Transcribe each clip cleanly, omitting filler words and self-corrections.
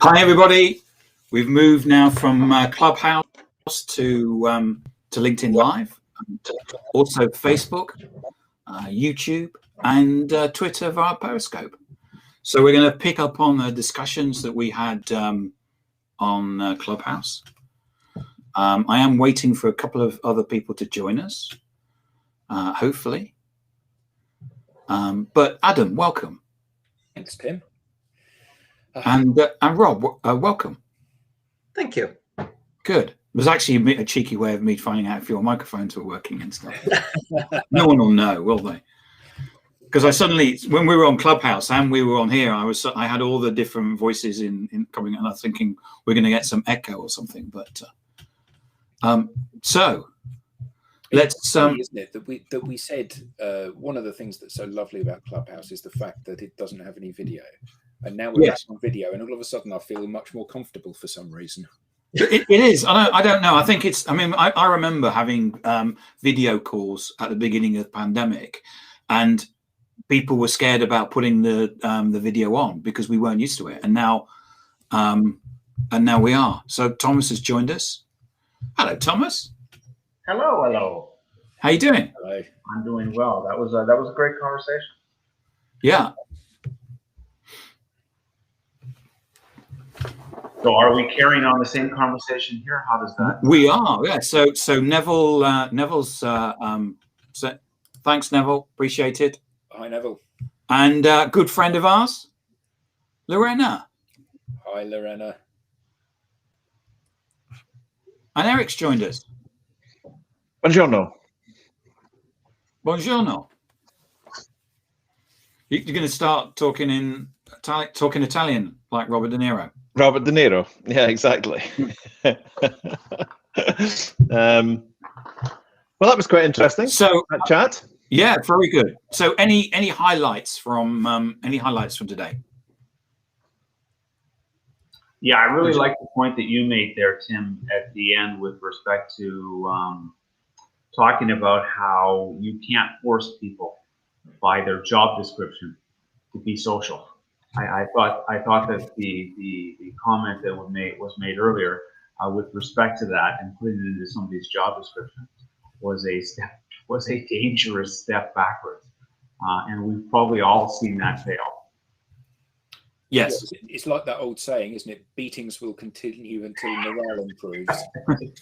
Hi, everybody. We've moved now from Clubhouse to LinkedIn Live, also Facebook, YouTube, and Twitter via Periscope. So we're going to pick up on the discussions that we had on Clubhouse. I am waiting for a couple of other people to join us, hopefully. But Adam, welcome. Thanks, Tim. And Rob, welcome. Thank you. Good. It was actually a cheeky way of me finding out if your microphones were working and stuff. No one will know, will they? Because I suddenly, when we were on Clubhouse and we were on here, I had all the different voices in coming, and I was thinking we're going to get some echo or something. But so let's. Funny, isn't it that we said one of the things that's so lovely about Clubhouse is the fact that it doesn't have any video. And now we're on video, and all of a sudden I feel much more comfortable for some reason. It is. I don't know. I think it's. I mean, I remember having video calls at the beginning of the pandemic, and people were scared about putting the video on because we weren't used to it. And now we are. So Thomas has joined us. Hello, Thomas. Hello, hello. How you doing? Hello. I'm doing well. That was a great conversation. Yeah. So are we carrying on the same conversation here? How does that? We are, yeah. So Neville, Neville's. Thanks, Neville. Appreciate it. Hi, Neville. And good friend of ours, Lorena. Hi, Lorena. And Eric's joined us. Buongiorno. Buongiorno. You're going to start talking Italian like Robert De Niro. Robert De Niro. Yeah, exactly. Well, that was quite interesting. So that chat. Yeah, very good. So any highlights from today? Yeah, I really like the point that you made there, Tim, at the end with respect to talking about how you can't force people by their job description to be social. I thought that the comment that was made earlier with respect to that and putting it into somebody's job description was a dangerous step backwards, and we've probably all seen that fail. Yes, it's like that old saying, isn't it? Beatings will continue until morale improves,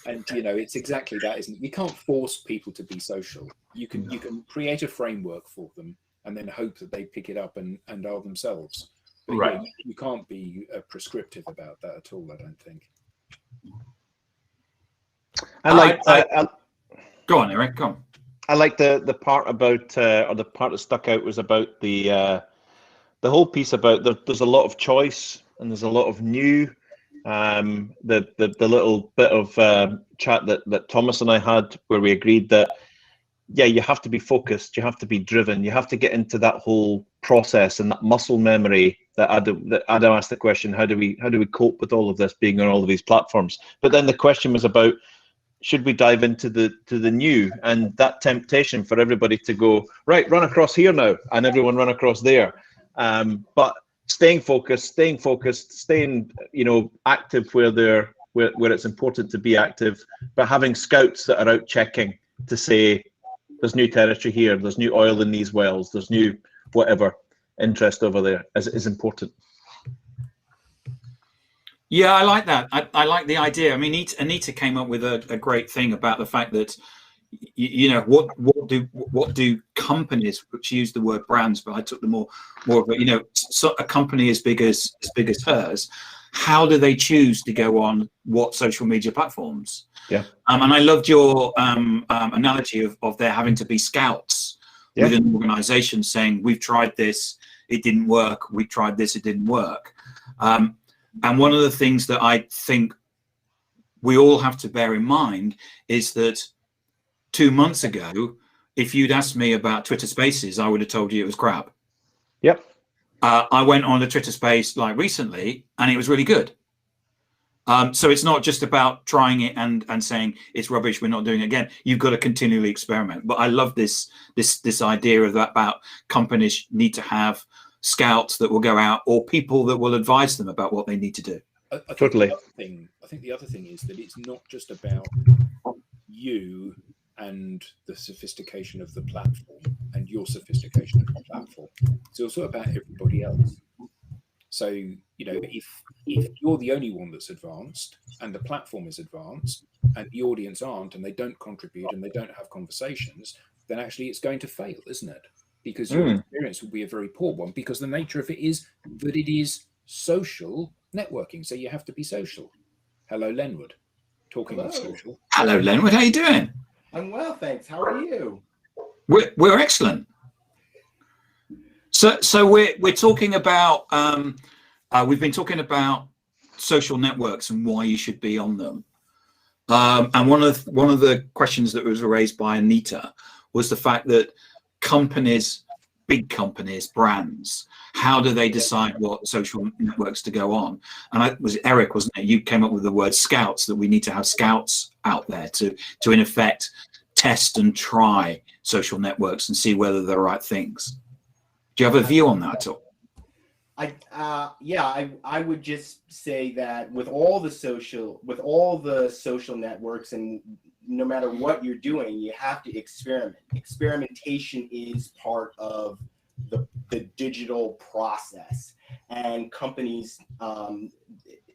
and it's exactly that, isn't it? You can't force people to be social. You can create a framework for them, and then hope that they pick it up and are themselves. But right. You can't be prescriptive about that at all, I don't think. Go on, Eric. Go on. I like the part about, or the part that stuck out was about the whole piece about there's a lot of choice and there's a lot of new. The little bit of chat that Thomas and I had where we agreed that you have to be focused, you have to be driven, you have to get into that whole process and that muscle memory that Adam asked the question, how do we cope with all of this being on all of these platforms? But then the question was about, should we dive into the new, and that temptation for everybody to go, right, run across here now, and everyone run across there. But staying focused, staying active where it's important to be active, but having scouts that are out checking to say there's new territory here, there's new oil in these wells, there's new whatever interest over there is important. Yeah, I like that. I like the idea. I mean, Anita came up with a great thing about the fact that what do companies, which use the word brands, but I took the more of a so a company as big as hers, how do they choose to go on what social media platforms? Yeah. And I loved your analogy of there having to be scouts within an organization saying, we've tried this, it didn't work. We tried this, it didn't work. And one of the things that I think we all have to bear in mind is that 2 months ago, if you'd asked me about Twitter Spaces, I would have told you it was crap. Yep. I went on a Twitter Space like recently, and it was really good. So it's not just about trying it and saying it's rubbish, we're not doing it again. You've got to continually experiment. But I love this idea of that, about companies need to have scouts that will go out, or people that will advise them about what they need to do. I think Totally. I think the other thing is that it's not just about you and the sophistication of the platform and your sophistication of the platform. It's also about everybody else. So, you know, if you're the only one that's advanced and the platform is advanced and the audience aren't, and they don't contribute and they don't have conversations, then actually it's going to fail, isn't it? Because your experience will be a very poor one, because the nature of it is that it is social networking. So you have to be social. Hello, Lenwood. Talking of social. Hello, Lenwood. How you doing? I'm well, thanks. How are you? We're excellent. So we're talking about we've been talking about social networks and why you should be on them. And one of the questions that was raised by Anita was the fact that companies, big companies, brands, how do they decide what social networks to go on? And was Eric, wasn't it? You came up with the word scouts, that we need to have scouts out there to in effect test and try social networks and see whether they're the right things. Do you have a view on that at all? I would just say that with all the social networks, and no matter what you're doing, you have to experiment. Experimentation is part of the digital process, and companies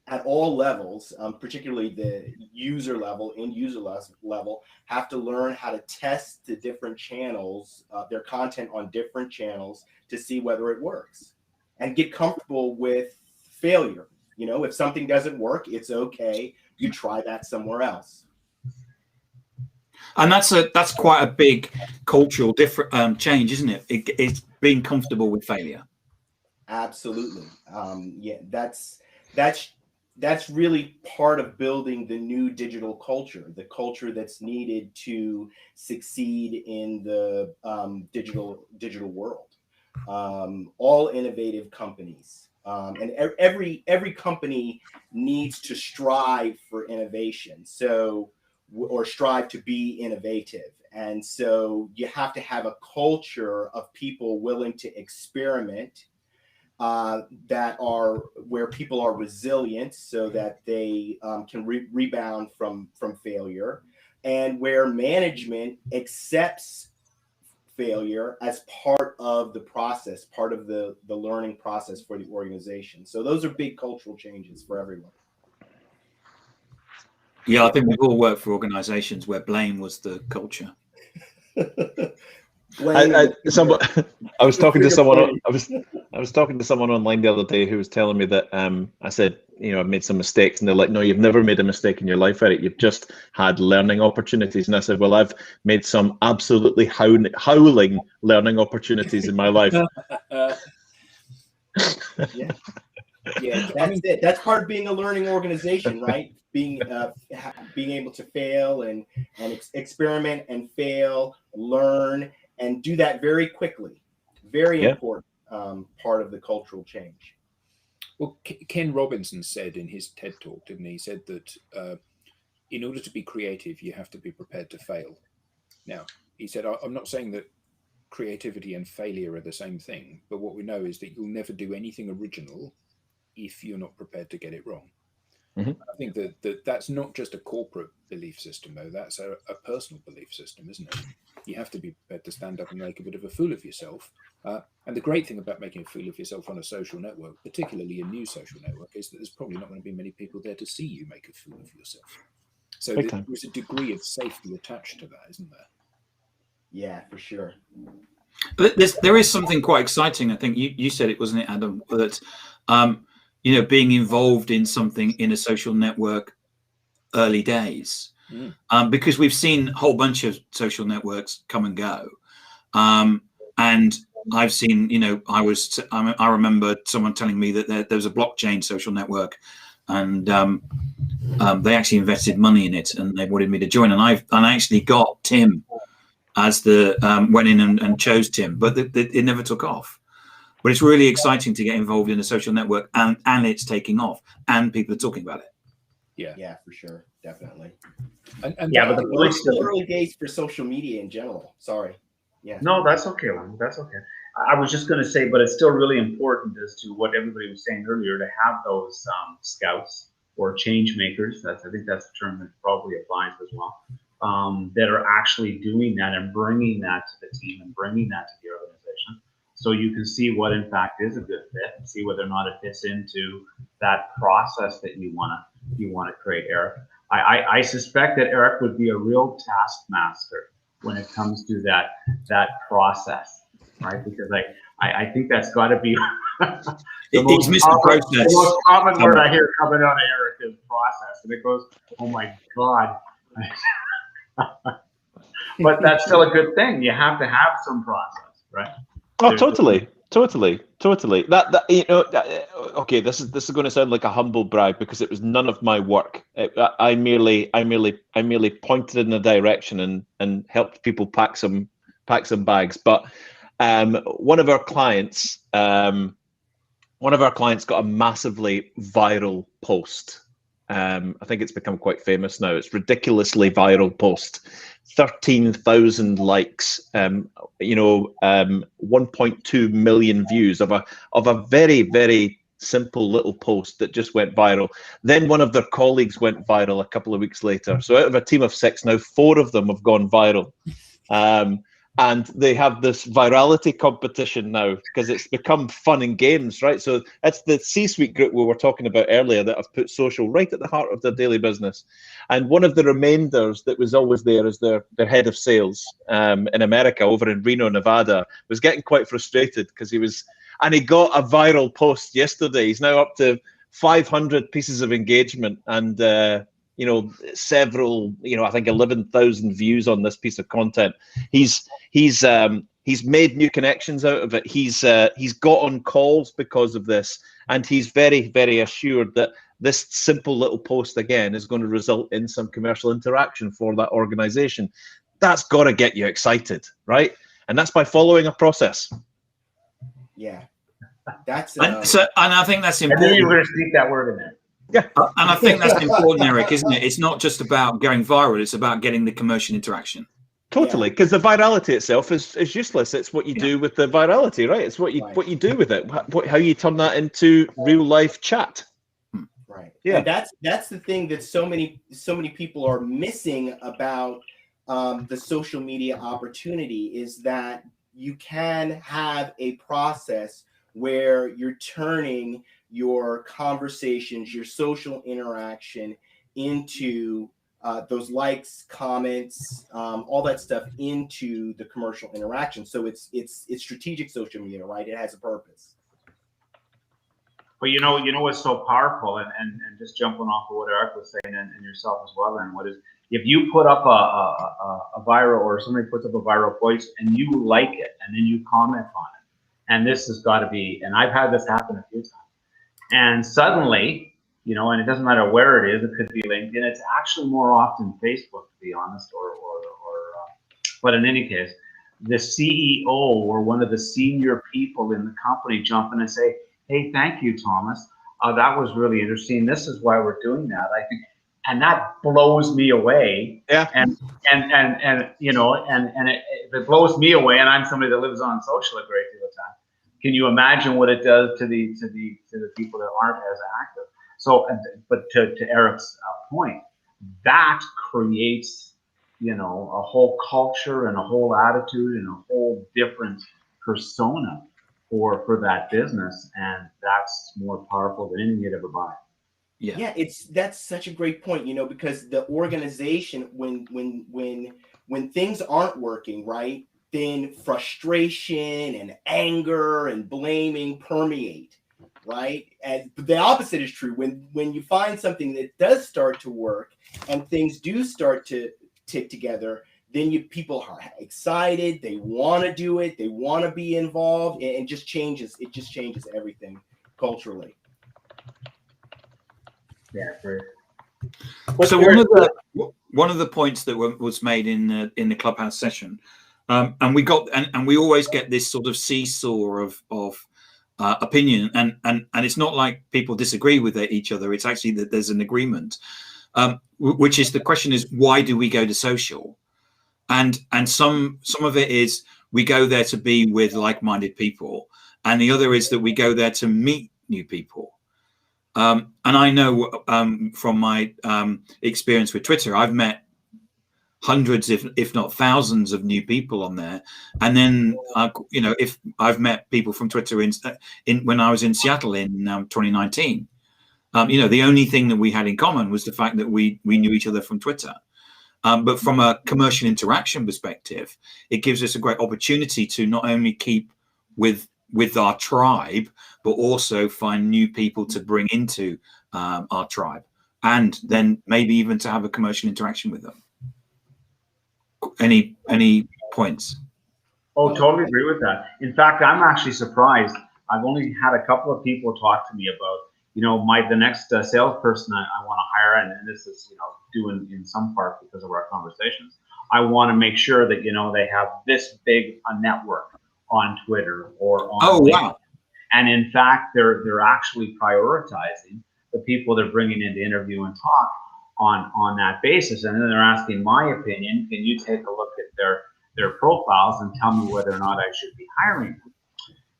at all levels, particularly the user level, end user level, have to learn how to test the different channels, their content on different channels, to see whether it works, and get comfortable with failure. You know, if something doesn't work, it's okay. You try that somewhere else. And that's quite a big cultural change, isn't it? It's being comfortable with failure. Absolutely. Yeah, that's really part of building the new digital culture, the culture that's needed to succeed in the digital world. All innovative companies, and every company needs to strive for innovation, or strive to be innovative. And so you have to have a culture of people willing to experiment, where people are resilient so that they can rebound from failure, and where management accepts failure as part of the process, part of the learning process for the organization. So those are big cultural changes for everyone. Yeah, I think we've all worked for organizations where blame was the culture. I was talking to someone. I was talking to someone online the other day who was telling me that I said, you know, I've made some mistakes, and they're like, no, you've never made a mistake in your life, Eric. You've just had learning opportunities. And I said, well, I've made some absolutely howling learning opportunities in my life. Yeah, that's it. That's part of being a learning organization, right? Being able to fail and experiment and fail, learn, and do that very quickly. Very important part of the cultural change. Well, Ken Robinson said in his TED talk, didn't he? He said that in order to be creative, you have to be prepared to fail. Now, he said, I'm not saying that creativity and failure are the same thing, but what we know is that you'll never do anything original if you're not prepared to get it wrong. Mm-hmm. I think that's not just a corporate belief system, though. That's a personal belief system, isn't it? You have to be prepared to stand up and make a bit of a fool of yourself. And the great thing about making a fool of yourself on a social network, particularly a new social network, is that there's probably not going to be many people there to see you make a fool of yourself. So there's a degree of safety attached to that, isn't there? Yeah, for sure. But there is something quite exciting. I think you said it, wasn't it, Adam? That you know, being involved in something in a social network early days, because we've seen a whole bunch of social networks come and go, and I've seen, you know, I remember someone telling me that there was a blockchain social network, and they actually invested money in it, and they wanted me to join, and I actually got Tim as went in and chose Tim, but it never took off. But it's really exciting to get involved in a social network, and it's taking off, and people are talking about it. Yeah, for sure, definitely. And yeah, but the early days for social media in general. Sorry. Yeah. No, that's okay, Lynn. That's okay. I was just going to say, but it's still really important as to what everybody was saying earlier, to have those scouts or change makers. I think that's the term that probably applies as well. That are actually doing that and bringing that to the team and bringing that to the organization, so you can see what in fact is a good fit and see whether or not it fits into that process that you want to create. Eric, I suspect that Eric would be a real taskmaster when it comes to that process, right? Because I think that's got to be the most common word I hear coming out of Eric is process, and it goes, oh my God. But that's still a good thing. You have to have some process, right? Oh, totally. That okay. This is going to sound like a humble brag because it was none of my work. I merely pointed in a direction and helped people pack some bags. But one of our clients got a massively viral post. I think it's become quite famous now. It's ridiculously viral post, 13,000 likes, 1.2 million views of a very, very simple little post that just went viral. Then one of their colleagues went viral a couple of weeks later. So out of a team of 6, now 4 of them have gone viral. And they have this virality competition now because it's become fun and games, right? So that's the C-suite group we were talking about earlier that have put social right at the heart of their daily business. And one of the remainders that was always there is their head of sales in America, over in Reno, Nevada, was getting quite frustrated because he got a viral post yesterday. He's now up to 500 pieces of engagement and several, I think 11,000 views on this piece of content. He's made new connections out of it. He's got on calls because of this, and he's very, very assured that this simple little post again is going to result in some commercial interaction for that organization. That's got to get you excited, right? And that's by following a process. Yeah, that's and I think that's important. I knew you were going to sneak that word in there. Yeah, and I think that's important, Eric, isn't it? It's not just about going viral; it's about getting the commercial interaction. Totally, because the virality itself is useless. It's what you do with the virality, right? It's what you do with it. How you turn that into real life chat. Right. Yeah. And that's the thing that so many people are missing about the social media opportunity, is that you can have a process where you're turning your conversations, your social interaction into those likes, comments, all that stuff into the commercial interaction. So it's strategic social media, right? It has a purpose. But you know what's so powerful, and just jumping off of what Eric was saying and yourself as well, and what is, if you put up a viral, or somebody puts up a viral post and you like it and then you comment on it, and this has got to be, and I've had this happen a few times, and suddenly, and it doesn't matter where it is, it could be LinkedIn, it's actually more often Facebook, to be honest, but in any case, the CEO or one of the senior people in the company jump in and say, hey, thank you, Thomas. That was really interesting. This is why we're doing that, I think. And that blows me away. Yeah. And if it blows me away, and I'm somebody that lives on social a great deal of time, can you imagine what it does to the people that aren't as active? So, but to Eric's point, that creates, a whole culture and a whole attitude and a whole different persona for that business, and that's more powerful than anything you'd ever buy. Yeah, that's such a great point, because the organization, when things aren't working, right, then frustration and anger and blaming permeate, right? And the opposite is true. When you find something that does start to work and things do start to tick together, then people are excited, they want to do it, they want to be involved, and it just changes everything culturally. Yeah, great. So one of the points that was made in the Clubhouse session, and we always get this sort of seesaw of opinion, and it's not like people disagree with each other. It's actually that there's an agreement, which is, the question is, why do we go to social? And some of it is we go there to be with like-minded people, and the other is that we go there to meet new people. And I know from my experience with Twitter, I've met hundreds, if not thousands, of new people on there. And then, if I've met people from Twitter in when I was in Seattle in 2019, the only thing that we had in common was the fact that we knew each other from Twitter. But from a commercial interaction perspective, it gives us a great opportunity to not only keep with our tribe, but also find new people to bring into our tribe, and then maybe even to have a commercial interaction with them. Any points? Oh, totally agree with that. In fact, I'm actually surprised. I've only had a couple of people talk to me about, the next salesperson I want to hire, and this is, due in some part because of our conversations. I want to make sure that, they have this big a network on Twitter or on LinkedIn. Wow. And in fact, they're actually prioritizing the people they're bringing in to interview and talk on that basis. And then they're asking my opinion. Can you take a look at their profiles and tell me whether or not I should be hiring them?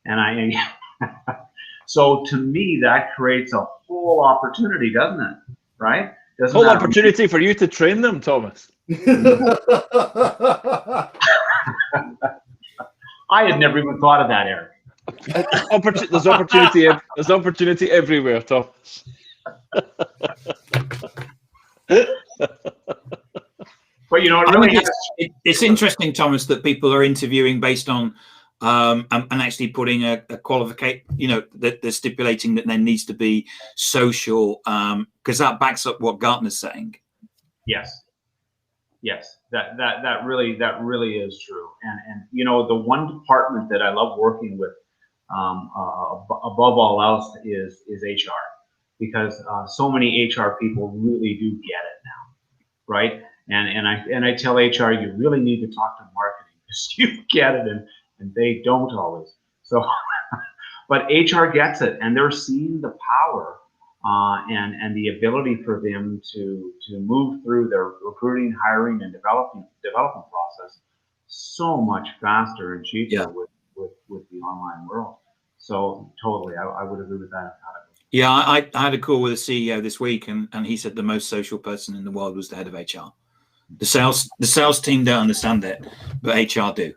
And so to me, that creates a whole opportunity, doesn't it? Right? Whole opportunity for you to train them, Thomas. I had never even thought of that, Eric. There's opportunity everywhere, Thomas. But it's interesting, Thomas, that people are interviewing based on and actually putting a qualification, that they're stipulating that there needs to be social, because that backs up what Gartner's saying. Yes, that really is true. And the one department that I love working with above all else is HR, because so many HR people really do get it now, right? And I tell HR, you really need to talk to marketing because you get it, and they don't always. So, but HR gets it, and they're seeing the power and the ability for them to move through their recruiting, hiring, and development process so much faster and cheaper with the online world. So totally, I would agree with that. Yeah, I had a call with a CEO this week, and he said the most social person in the world was the head of HR. The sales team don't understand it, but HR do.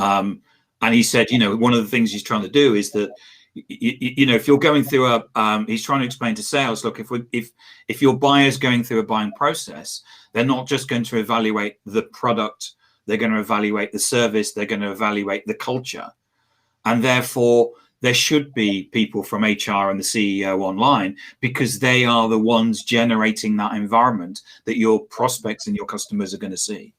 And he said, one of the things he's trying to do is that, if you're going through he's trying to explain to sales, look, if your buyer's going through a buying process, they're not just going to evaluate the product, they're going to evaluate the service, they're going to evaluate the culture. And therefore, there should be people from HR and the CEO online, because they are the ones generating that environment that your prospects and your customers are going to see.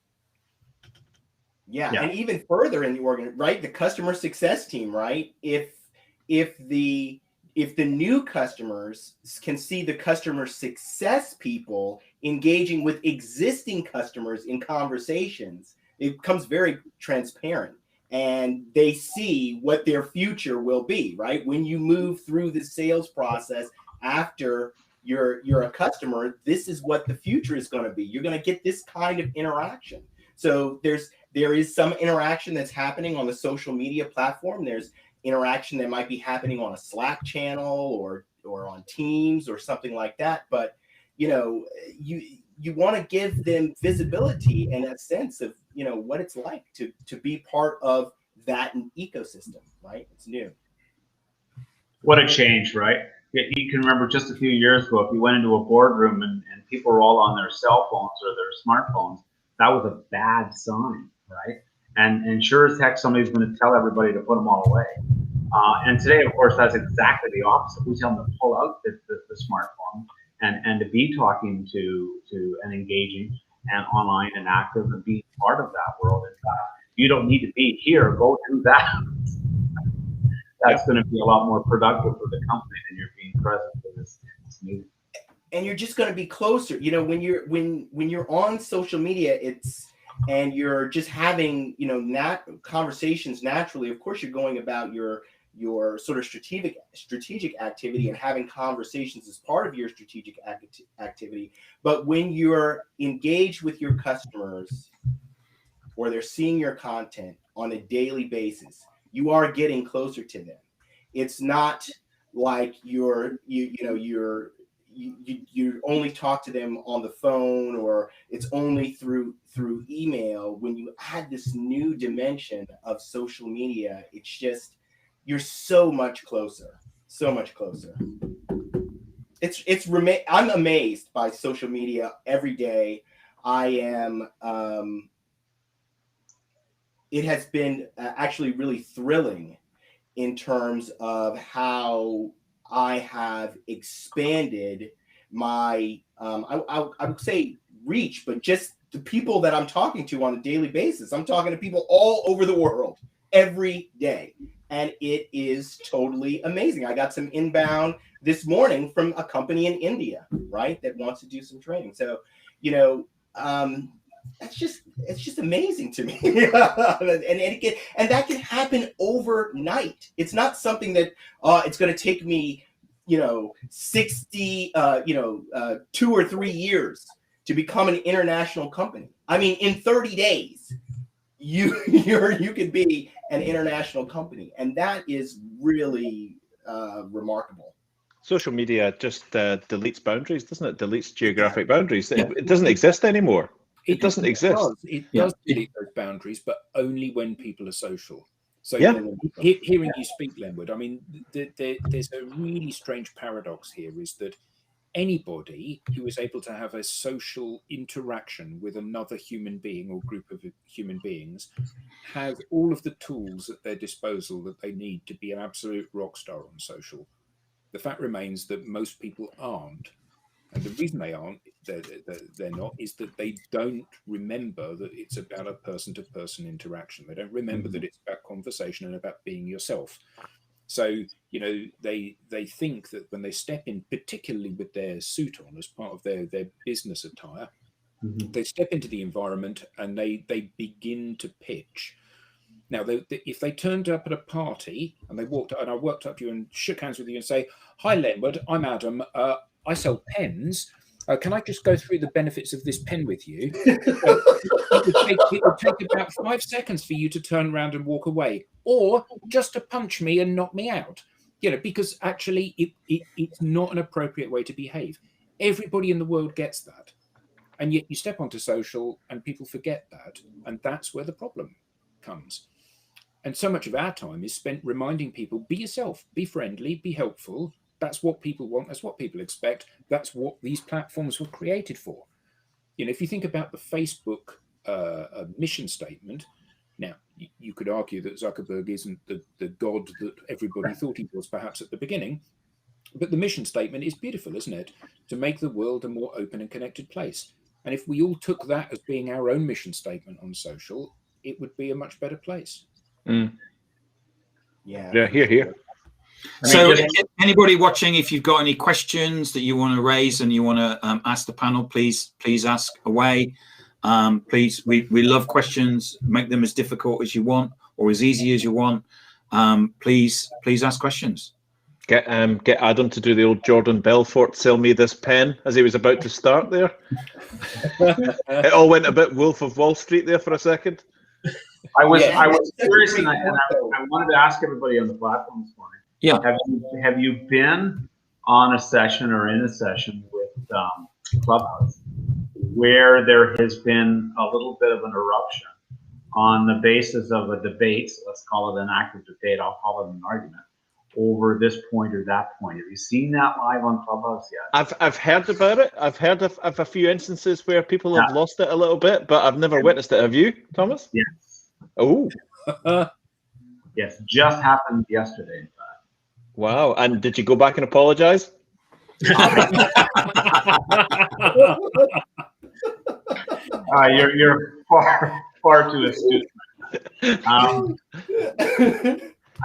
Yeah, and even further in the right, the customer success team, right? If the new customers can see the customer success people engaging with existing customers in conversations, it becomes very transparent, and they see what their future will be, right? When you move through the sales process after you're a customer, this is what the future is going to be. You're going to get this kind of interaction. So there is some interaction that's happening on the social media platform. There's interaction that might be happening on a Slack channel or on Teams or something like that. But you want to give them visibility and a sense of what it's like to be part of that ecosystem, right? It's new. What a change, right? You can remember just a few years ago, if you went into a boardroom and people were all on their cell phones or their smartphones, that was a bad sign, right? And sure as heck, somebody's going to tell everybody to put them all away. And today, of course, that's exactly the opposite. We tell them to pull out the smartphone and to be talking to and engaging and online and active and be part of that world. In fact, you don't need to be here. Go do that. That's going to be a lot more productive for the company than you're being present for this meeting. And you're just going to be closer. When you're on social media, and you're just having conversations naturally. Of course, you're going about your sort of strategic activity and having conversations as part of your strategic activity. But when you're engaged with your customers, or they're seeing your content on a daily basis, you are getting closer to them. It's not like you only talk to them on the phone, or it's only through email. When you add this new dimension of social media, it's just, you're so much closer, so much closer. I'm amazed by social media every day. I am. It has been actually really thrilling in terms of how I have expanded my, I would say reach, but just the people that I'm talking to on a daily basis. I'm talking to people all over the world every day. And it is totally amazing. I got some inbound this morning from a company in India, right, that wants to do some training. So, it's just amazing to me. and that can happen overnight. It's not something that it's going to take me 60 2 or 3 years to become an international company. I mean, in 30 days you could be an international company, and that is really remarkable. Social media just deletes boundaries, doesn't it? Deletes geographic boundaries. It doesn't exist anymore. It doesn't exist. It does delete those boundaries, but only when people are social. So hearing you speak, Lenwood, I mean, there's a really strange paradox here, is that anybody who is able to have a social interaction with another human being or group of human beings has all of the tools at their disposal that they need to be an absolute rock star on social. The fact remains that most people aren't. And the reason they aren't, they're not, is that they don't remember that it's about a person-to-person interaction. They don't remember that it's about conversation and about being yourself. So, they think that when they step in, particularly with their suit on as part of their business attire, they step into the environment and they begin to pitch. Now, if they turned up at a party and I walked up to you and shook hands with you and say, "Hi, Lenwood, I'm Adam. I sell pens. Can I just go through the benefits of this pen with you?" It would take about 5 seconds for you to turn around and walk away, or just to punch me and knock me out. Because actually it's not an appropriate way to behave. Everybody in the world gets that. And yet you step onto social and people forget that. And that's where the problem comes. And so much of our time is spent reminding people, be yourself, be friendly, be helpful. That's what people want. That's what people expect. That's what these platforms were created for. If you think about the Facebook mission statement, now you could argue that Zuckerberg isn't the god that everybody thought he was perhaps at the beginning, but the mission statement is beautiful, isn't it? To make the world a more open and connected place. And if we all took that as being our own mission statement on social, it would be a much better place. Yeah, here. So anybody watching, if you've got any questions that you want to raise and you want to ask the panel, please ask away. Please, we love questions. Make them as difficult as you want or as easy as you want. Please ask questions. Get Adam to do the old Jordan Belfort "sell me this pen" as he was about to start there. It all went a bit Wolf of Wall Street there for a second. I was curious, and I wanted to ask everybody on the platform this morning. Yeah. Have you been on a session or in a session with Clubhouse where there has been a little bit of an eruption on the basis of a debate? Let's call it an active debate. I'll call it an argument over this point or that point. Have you seen that live on Clubhouse yet? I've heard about it. I've heard of a few instances where people have lost it a little bit, but I've never witnessed it. Have you, Thomas? Yes. Oh. Yes, just happened yesterday, in fact. Wow. And did you go back and apologize? You're far too astute.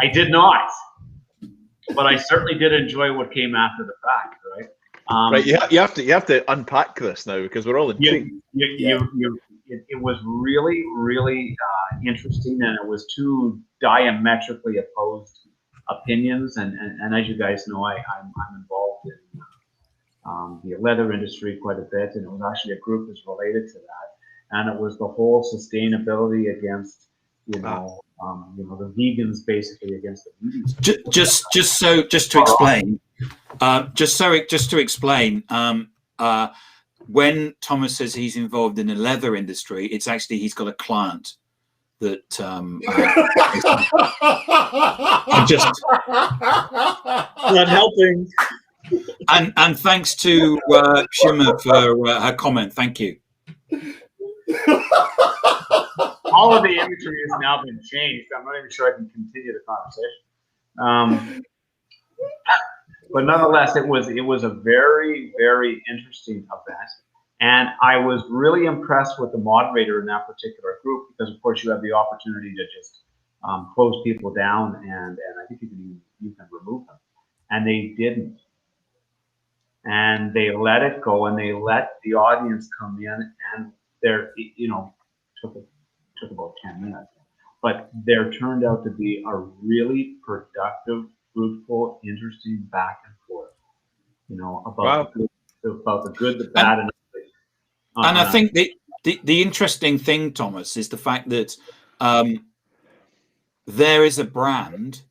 I did not, but I certainly did enjoy what came after the fact, right? Right. You have to unpack this now because we're all intrigued. It was really, really interesting, and it was two diametrically opposed opinions. And as you guys know, I'm involved in the leather industry quite a bit, and it was actually a group that's related to that. And it was the whole sustainability against, the vegans basically against the vegans. Just to explain, when Thomas says he's involved in the leather industry, it's actually he's got a client that I'm just not helping. And thanks to Shima for her comment. Thank you. All of the imagery has now been changed. I'm not even sure I can continue the conversation. But nonetheless, it was a very, very interesting event. And I was really impressed with the moderator in that particular group because, of course, you have the opportunity to just close people down, and I think you can remove them. And they didn't. And they let it go, and they let the audience come in, and there, took about 10 minutes. But there turned out to be a really productive, fruitful, interesting back and forth, about the good, the bad, and and I think the interesting thing, Thomas, is the fact that there is a brand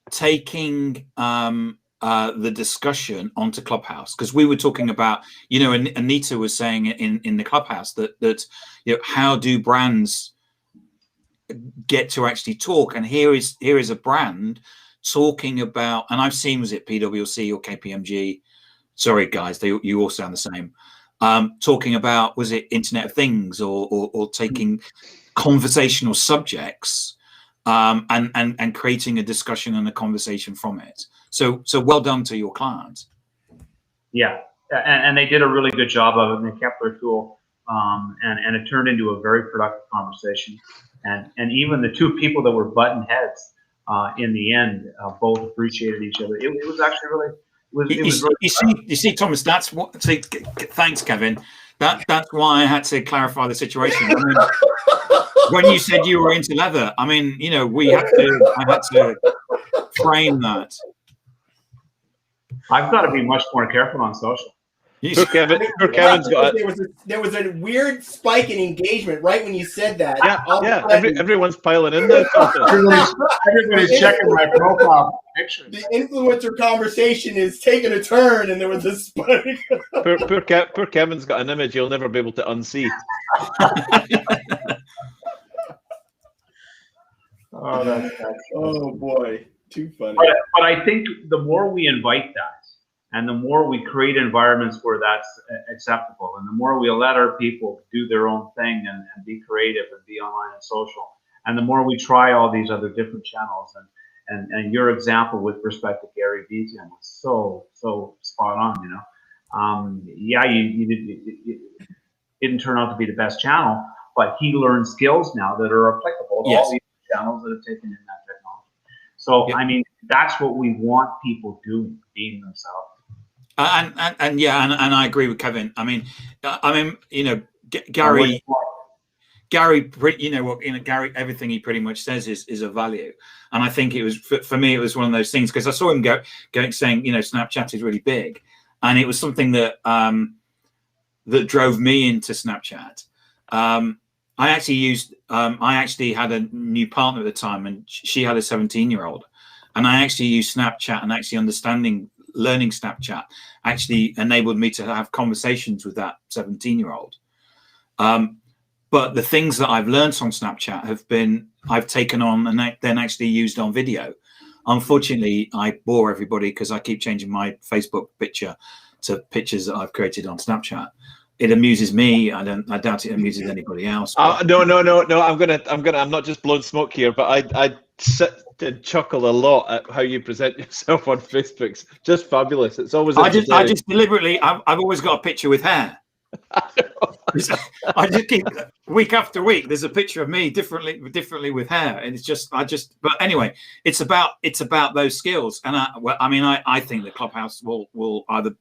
taking the discussion onto Clubhouse, because we were talking about, Anita was saying in the Clubhouse that how do brands get to actually talk, and here is a brand talking about, and I've seen, was it PwC or KPMG? Sorry guys, you all sound the same. Talking about, was it Internet of Things or taking conversational subjects and creating a discussion and a conversation from it. So well done to your clients. Yeah, and they did a really good job of it, and they kept their cool, and it turned into a very productive conversation. And even the two people that were button heads in the end both appreciated each other. It was actually really. You see, Thomas, that's what. See, thanks, Kevin. That's why I had to clarify the situation. I mean, when you said you were into leather, I mean, I had to frame that. I've got to be much more careful on social. Poor Kevin's got. There was a weird spike in engagement right when you said that. Yeah. Everyone's piling in there. Everybody's checking my profile picture. The influencer conversation is taking a turn, and there was a spike. Poor Kevin's got an image he'll never be able to unsee. Oh boy, too funny. But I think the more we invite that, and the more we create environments where that's acceptable, and the more we let our people do their own thing and be creative and be online and social, and the more we try all these other different channels, and your example with respect to Gary Vee was so spot on. You didn't turn out to be the best channel, but he learned skills now that are applicable to all these channels that have taken in that technology. So I mean, that's what we want people doing, being themselves. And I agree with Kevin. I mean, Gary, Gary, everything he pretty much says is of value. And I think it was, for me, it was one of those things, because I saw him going saying, Snapchat is really big. And it was something that that drove me into Snapchat. I actually had a new partner at the time, and she had a 17-year-old. And I actually used Snapchat, and actually learning Snapchat actually enabled me to have conversations with that 17-year-old. But the things that I've learned on Snapchat I've taken on and then actually used on video. Unfortunately, I bore everybody because I keep changing my Facebook picture to pictures that I've created on Snapchat. It amuses me. I doubt it amuses anybody else. No. I'm not just blowing smoke here, but I sit and chuckle a lot at how you present yourself on Facebook. It's just fabulous. It's always. I just deliberately. I've always got a picture with hair. I just keep week after week. There's a picture of me differently with hair, and it's just. But anyway, it's about those skills, and I think the Clubhouse will either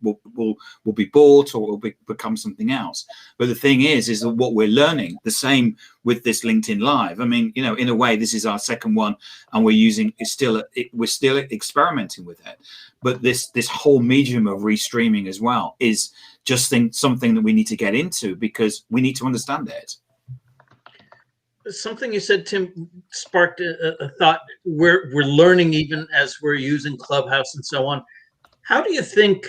be bought or will become something else. But the thing is that what we're learning, the same with this LinkedIn Live. I mean, in a way, this is our second one, and we're still experimenting with it. But this whole medium of restreaming as well is just something that we need to get into, because we need to understand it. something you said, Tim, sparked a thought. We're learning even as we're using Clubhouse and so on. How do you think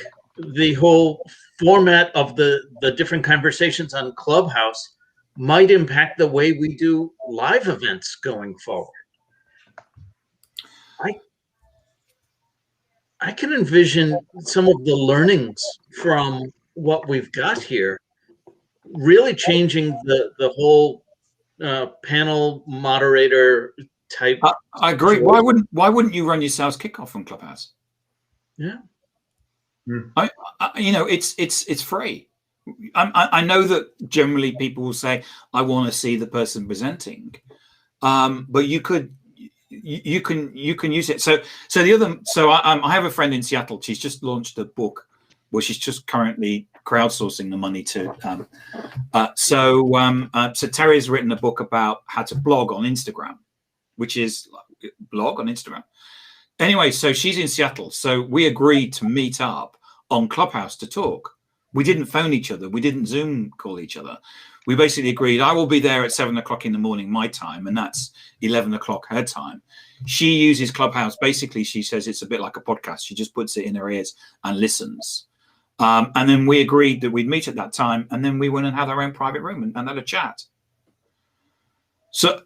the whole format of the different conversations on Clubhouse might impact the way we do live events going forward? I can envision some of the learnings from what we've got here really changing the whole panel moderator type. I agree. situation. Why wouldn't you run your sales kickoff on Clubhouse? Yeah. It's free. I know that generally people will say, I want to see the person presenting, but you can use it. I have a friend in Seattle. She's just launched a book where she's just currently crowdsourcing the money to. So Terry's written a book about how to blog on Instagram, which is blog on Instagram. Anyway, so she's in Seattle. So we agreed to meet up on Clubhouse to talk. We didn't phone each other. We didn't Zoom call each other. We basically agreed I will be there at 7 o'clock in the morning, my time, and that's 11 o'clock her time. She uses Clubhouse. Basically, she says it's a bit like a podcast. She just puts it in her ears and listens. And then we agreed that we'd meet at that time. And then we went and had our own private room and had a chat. So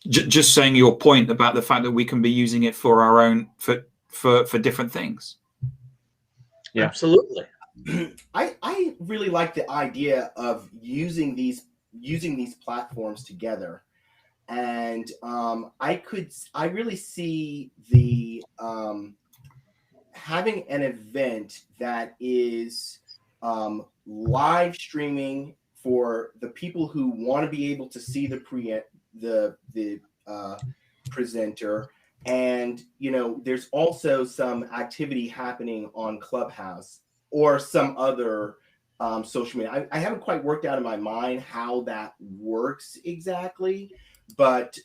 just saying your point about the fact that we can be using it for our own, for different things. Yeah, absolutely. I really like the idea of using these platforms together, and I really see the having an event that is live streaming for the people who want to be able to see the presenter. And there's also some activity happening on Clubhouse or some other social media. I haven't quite worked out in my mind how that works exactly, but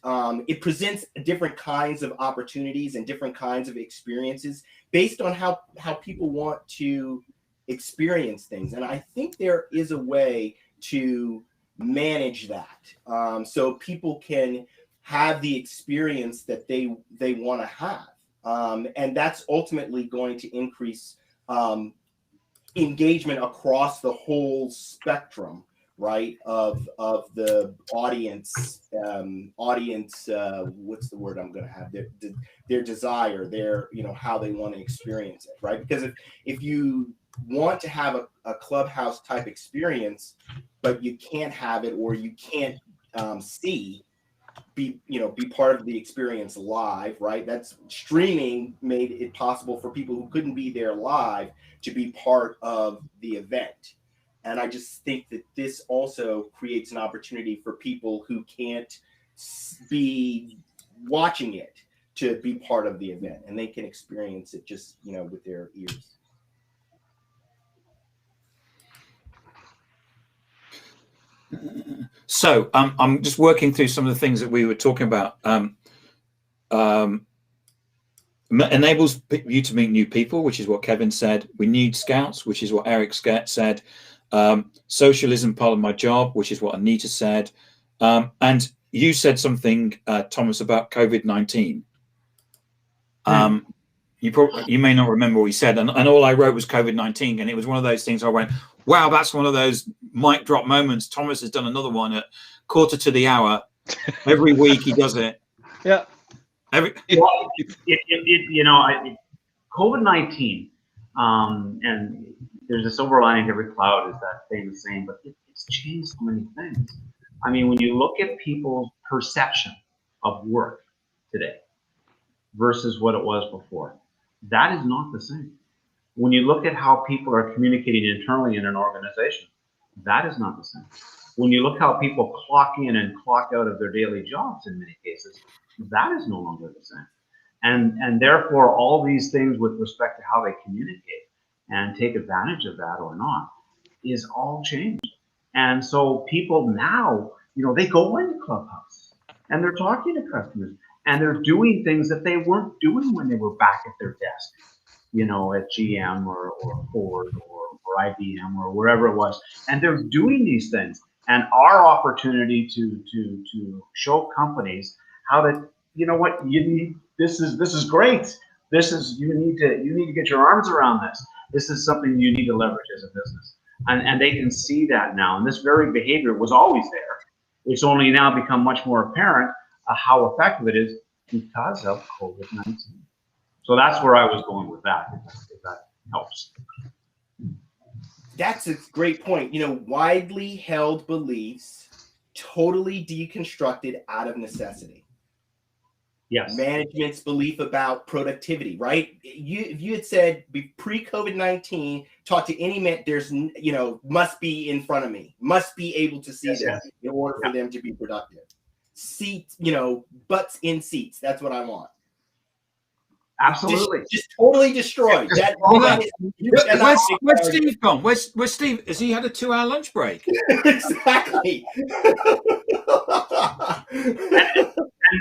it presents different kinds of opportunities and different kinds of experiences based on how people want to experience things. And I think there is a way to manage that so people can have the experience that they want to have. And that's ultimately going to increase engagement across the whole spectrum, right, of the audience. What's the word I'm going to have? Their desire, their how they want to experience it, right? Because if you want to have a Clubhouse type experience, but you can't have it, or you can't be part of the experience live, right? That's streaming made it possible for people who couldn't be there live to be part of the event. And I just think that this also creates an opportunity for people who can't be watching it to be part of the event, and they can experience it just with their ears. So I'm just working through some of the things that we were talking about. Enables you to meet new people, which is what Kevin said. We need scouts, which is what Eric said. Social isn't part of my job, which is what Anita said. And you said something, Thomas, about COVID-19. You may not remember what he said, and all I wrote was COVID-19, and it was one of those things I went, wow, that's one of those mic drop moments. Thomas has done another one at 1:45. Every week he does it. Yeah. COVID-19, and there's a silver lining to every cloud, is that famous saying, but it's changed so many things. I mean, when you look at people's perception of work today versus what it was before, that is not the same. When you look at how people are communicating internally in an organization, that is not the same. When you look how people clock in and clock out of their daily jobs in many cases, that is no longer the same. And therefore, all these things with respect to how they communicate and take advantage of that or not is all changed. And so people now, they go into Clubhouse and they're talking to customers and they're doing things that they weren't doing when they were back at their desk, at GM or Ford or IBM or wherever it was. And they're doing these things. and our opportunity to show companies how to, you know what, you need, this is great. You need to get your arms around this. This is something you need to leverage as a business. And they can see that now. And this very behavior was always there. It's only now become much more apparent how effective it is because of COVID-19. So that's where I was going with that, if that helps. That's a great point. You know, widely held beliefs totally deconstructed out of necessity. Yes. Management's belief about productivity, right? If you had said pre-COVID-19, talk to any man, there's, you know, must be in front of me, must be able to see them in order for them to be productive. Seats, you know, butts in seats. That's what I want. Absolutely. Just totally destroyed. Where's Steve gone? Where's Steve? Has he had a 2-hour lunch break? Exactly. And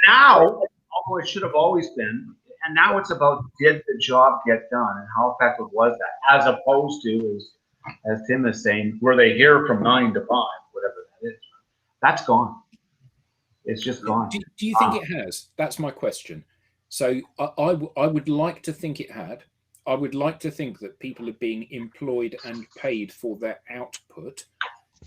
now, although it should have always been, and now it's about, did the job get done and how effective was that, as opposed to, as Tim is saying, were they here from 9 to 5, whatever that is. That's gone. It's just gone. Do you think it has? That's my question. So I would like to think it had. I would like to think that people are being employed and paid for their output.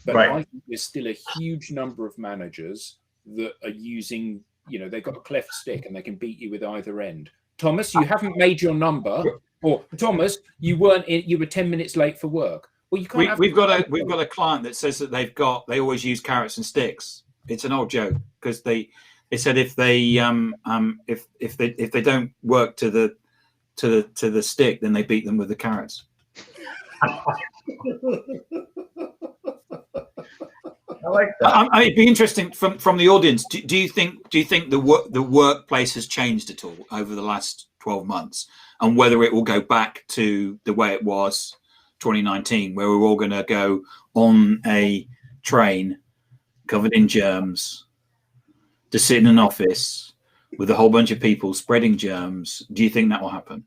But Right. I think there's still a huge number of managers that are using, you know, they've got a cleft stick and they can beat you with either end. Thomas, you haven't made your number. Or Thomas, you were 10 minutes late for work. Well, you can't. We've got a client that says that they always use carrots and sticks. It's an old joke because they said if they don't work to the stick, then they beat them with the carrots. I like that. It'd be interesting from the audience. Do you think the workplace has changed at all over the last 12 months, and whether it will go back to the way it was 2019, where we're all going to go on a train covered in germs to sit in an office with a whole bunch of people spreading germs? Do you think that will happen?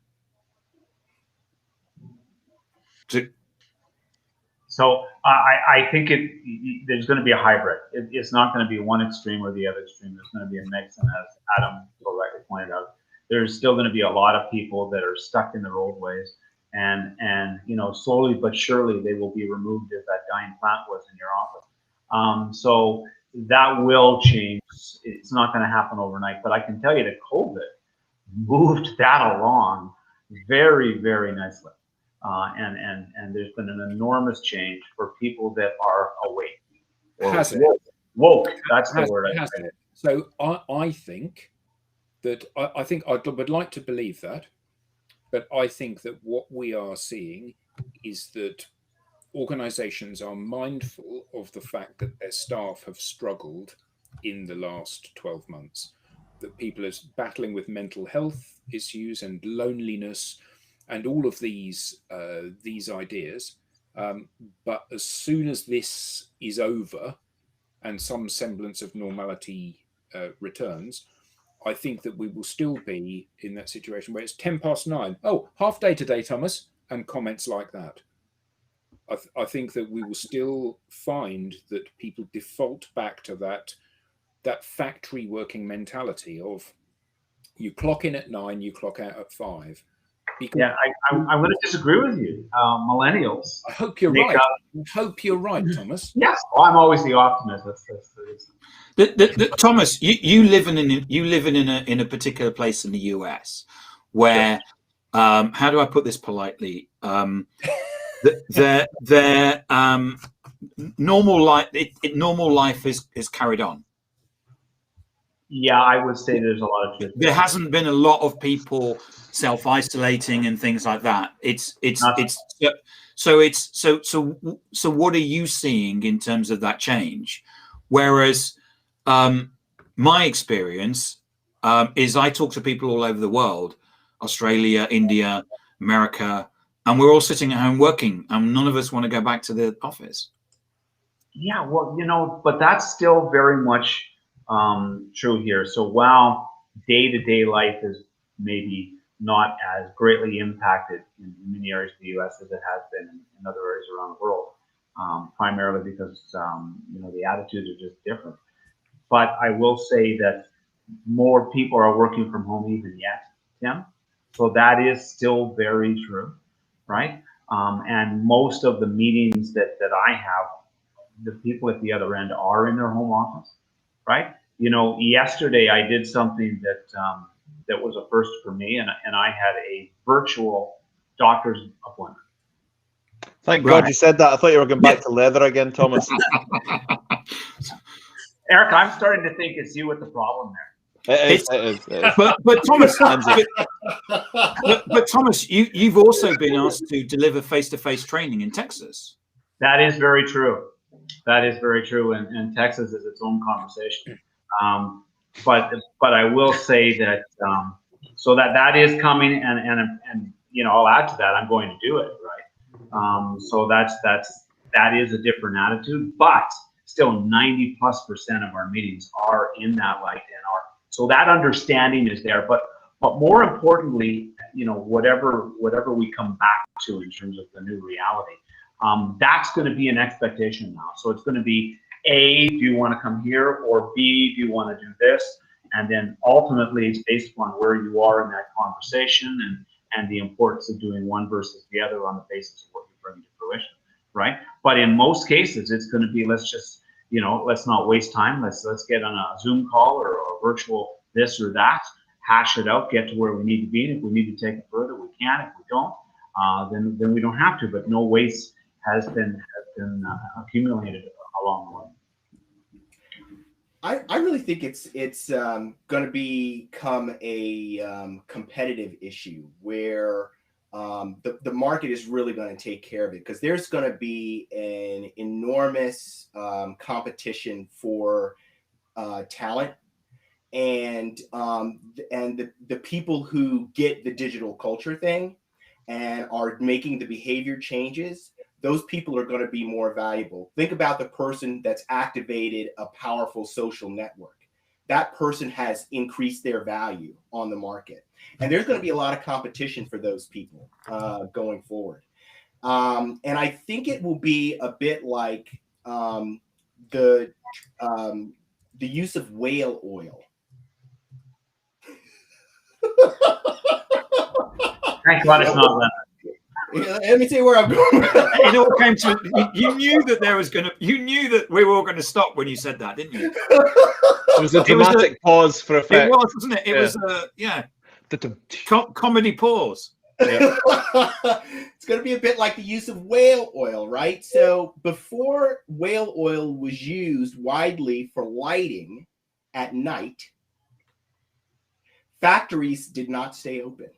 So I think there's going to be a hybrid. It's not going to be one extreme or the other extreme. There's going to be a mix, and as Adam so rightly pointed out, there's still going to be a lot of people that are stuck in their old ways, and you know, slowly but surely they will be removed as that dying plant was in your office. So that will change. It's not going to happen overnight, but I can tell you that COVID moved that along very, very nicely. And there's been an enormous change for people that are awake. Has it? Woke. That's the word. So I think that I would like to believe that, but I think that what we are seeing is that organizations are mindful of the fact that their staff have struggled in the last 12 months, that people are battling with mental health issues and loneliness and all of these ideas. But as soon as this is over and some semblance of normality returns, I think that we will still be in that situation where it's 9:10. Oh, half day today, Thomas, and comments like that. I think that we will still find that people default back to that factory working mentality of you clock in at 9, you clock out at 5. Yeah, I'm going to disagree with you. Millennials. I hope you're right. I hope you're right, Thomas. Yes, well, I'm always the optimist. Thomas, you live in a particular place in the US where, how do I put this politely? Their normal life is carried on. Yeah, I would say there's a lot of truth. There hasn't been a lot of people self-isolating and things like that. So what are you seeing in terms of that change? Whereas my experience is I talk to people all over the world, Australia, India, America, and we're all sitting at home working, and none of us want to go back to the office. Yeah, well, you know, but that's still very much true here. So while day-to-day life is maybe not as greatly impacted in many areas of the U.S. as it has been in other areas around the world, primarily because the attitudes are just different. But I will say that more people are working from home even yet, Tim. So that is still very true, right? And most of the meetings that I have, the people at the other end are in their home office, right? Yesterday I did something that was a first for me, and I had a virtual doctor's appointment. Thank God you said that. I thought you were going back to leather again, Thomas. Eric, I'm starting to think it's you with the problem there. It is. But Thomas, but Thomas, you've also been asked to deliver face-to-face training in Texas. That is very true. That is very true, and Texas is its own conversation. But I will say that so that is coming, and I'll add to that. I'm going to do it, right? So that is a different attitude, but still 90+% of our meetings are in that light and are so that understanding is there. But more importantly, whatever we come back to in terms of the new reality. That's going to be an expectation now. So it's going to be A, do you want to come here? Or B, do you want to do this? And then ultimately it's based upon where you are in that conversation and the importance of doing one versus the other on the basis of what you bring to fruition, right? But in most cases, it's going to be, let's not waste time. Let's get on a Zoom call or a virtual this or that, hash it out, get to where we need to be. And if we need to take it further, we can. If we don't, then we don't have to. But no waste has been accumulated along the way. I really think it's going to become a competitive issue where the market is really going to take care of it, because there's going to be an enormous competition for talent, and the people who get the digital culture thing and are making the behavior changes, those people are going to be more valuable. Think about the person that's activated a powerful social network. That person has increased their value on the market. And there's going to be a lot of competition for those people going forward. And I think it will be a bit like the use of whale oil. Thank God it's not that. Let me tell you where I'm going. It all came to you knew that we were all going to stop when you said that, didn't you? It was a dramatic pause for effect. It was, wasn't it? It was comedy pause. Yeah. It's going to be a bit like the use of whale oil, right? So before whale oil was used widely for lighting at night, factories did not stay open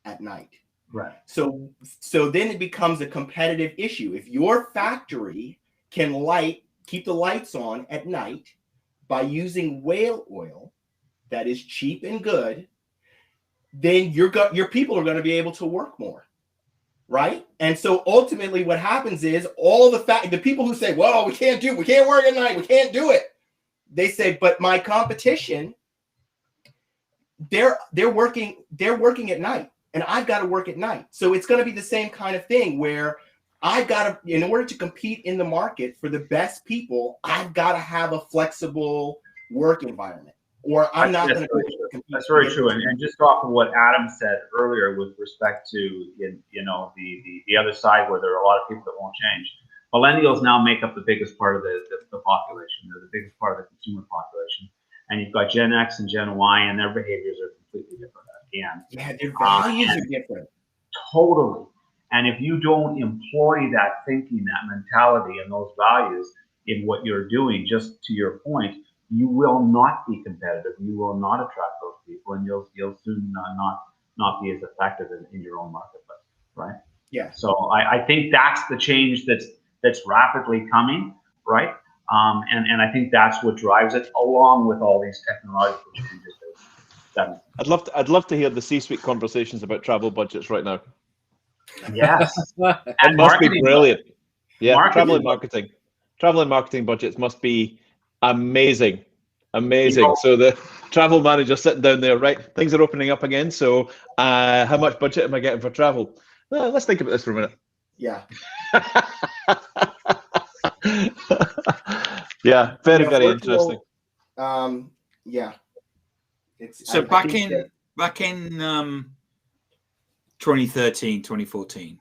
at night. Right. So then it becomes a competitive issue. If your factory can keep the lights on at night by using whale oil that is cheap and good, then your people are going to be able to work more, right? And so ultimately what happens is the people who say, well, we can't work at night, we can't do it. They say, but my competition, they're working at night. And I've got to work at night. So it's going to be the same kind of thing where I've got to, in order to compete in the market for the best people, I've got to have a flexible work environment, or I'm not going to compete. That's very true. And just off of what Adam said earlier with respect to, the other side where there are a lot of people that won't change. Millennials now make up the biggest part of the population. They're the biggest part of the consumer population. And you've got Gen X and Gen Y, and their behaviors are completely different. Yeah, their values are different. Totally. And if you don't employ that thinking, that mentality, and those values in what you're doing, just to your point, you will not be competitive. You will not attract those people, and you'll soon not be as effective in your own marketplace, right? Yeah. So I think that's the change that's rapidly coming, right? And I think that's what drives it, along with all these technological changes. I'd love to hear the C-suite conversations about travel budgets right now. Yes. It must be brilliant. Yeah, travel and marketing budgets must be amazing. So the travel manager sitting down there, right? Things are opening up again. So how much budget am I getting for travel? Let's think about this for a minute. Yeah. Yeah, very, You know, very virtual, interesting. Yeah. It's So I back think in 2013, 2014,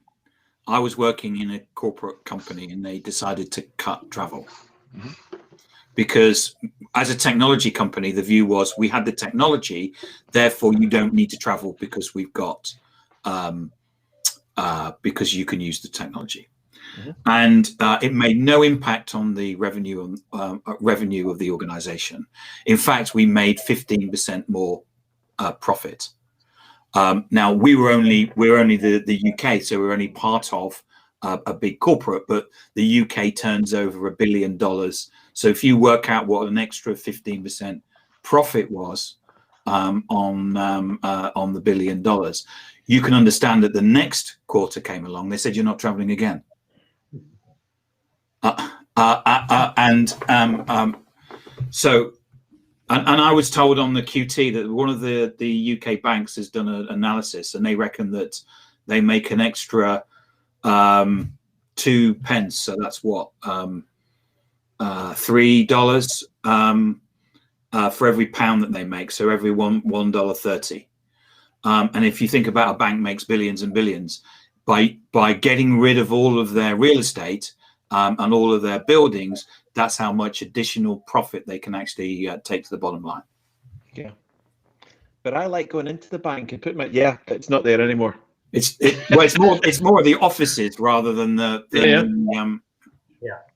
I was working in a corporate company and they decided to cut travel. Because as a technology company, the view was we had the technology, therefore you don't need to travel because we've got because you can use the technology. And it made no impact on the revenue of the organization. In fact, we made 15% more profit. Now we're only the UK, so we're only part of a big corporate, but the UK turns over $1 billion. So if you work out what an extra 15% profit was on the $1 billion, you can understand that the next quarter came along. They said you're not traveling again. So I was told on the QT that one of the UK banks has done an analysis, and they reckon that they make an extra 2 pence. So that's what $3 for every pound that they make. So every $1.30. And if you think about a bank makes billions and billions, by getting rid of all of their real estate and all of their buildings, that's how much additional profit they can actually take to the bottom line. Yeah. But I like going into the bank and put it's not there anymore. It's more of the offices rather than the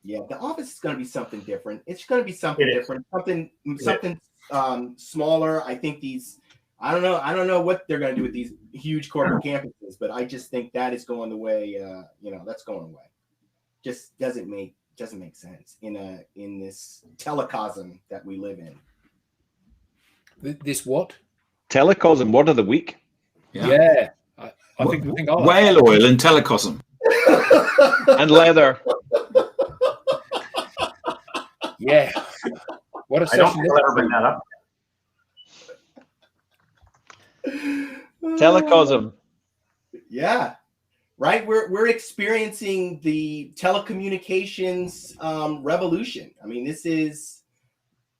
Yeah, the office is going to be something different. It's going to be something different, something smaller. I think I don't know what they're going to do with these huge corporate campuses, but I just think that is going the way. That's going away. Just doesn't make sense in this telecosm that we live in. This what? Telecosm word of the week. Yeah. I think whale oil and telecosm and leather. Yeah. What a I don't session! think I'll ever bring that up. Telecosm. Yeah. Right, we're experiencing the telecommunications revolution. I mean, this is,